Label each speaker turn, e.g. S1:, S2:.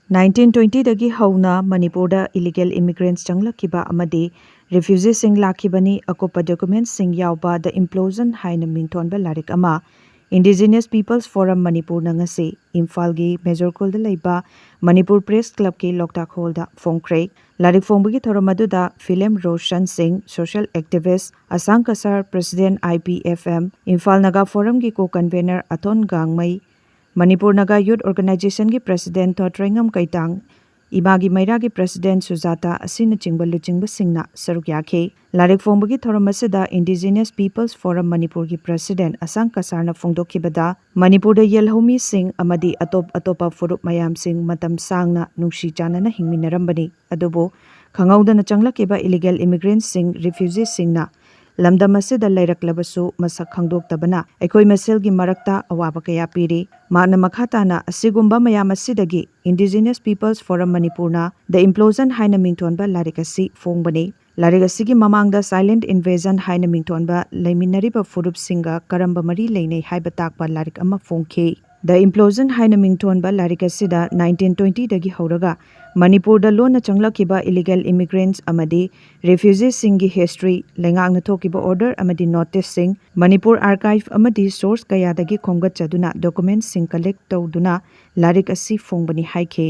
S1: 1920 dagi houna Manipur da Illigal Immigrants changlakkhiba amadi Refugee sing lakkhibani akuppa documents sing yaoba the Implosion haina mingthonba lairik ama Indigenous Peoples Forum Manipur na ngasi Imphal gi Major Khol da laiba Manipur Press Club ki loktak hall da phongkhre lairik phongbagi thoram aduda film Roshan Singh social activist Asang Kasar President IPFM Imphal Naga Forum gi co-convener Athon Gangmai Manipur Naga Youth Organization ki President Thotrengam Kaitang Imagi Maira ki President Sujata asina chingba luchingba singna saruk yakhe Lairik phongbagi thoram asida Indigenous Peoples Forum Manipur ki President Asang Kasarna phongdokhibada Manipur da Yelhomi Singh amadi atopa furup mayam sing matam sangna nungsi chanana hingminarambani adubo khangaudana changlakkiba illegal immigrants sing refugees singna lamdam asida lairaklabasu masak khangdoktabana aikoi maselgi marakta awaba kaya piri magna makhatana asigumba mayam asidagi Indigenous Peoples Forum Manipurna the Implosion haina mingthonba lairik asi phongbani lairik asigi mamangda silent invasion haina mingthonba leiminariba furup singa karamba mari leinei haiba takpa lairik ama phongkhe The Implosion haina mingthonba lairik asida 1920 dagi horaga Manipur da lona changlakkiba illegal immigrants amadi refugees singi history lengakna thokiba order amadi notice sing Manipur archive amadi source kaya dagi khomgat chaduna documents sing collect tawduna lairik asi phongbani haikhe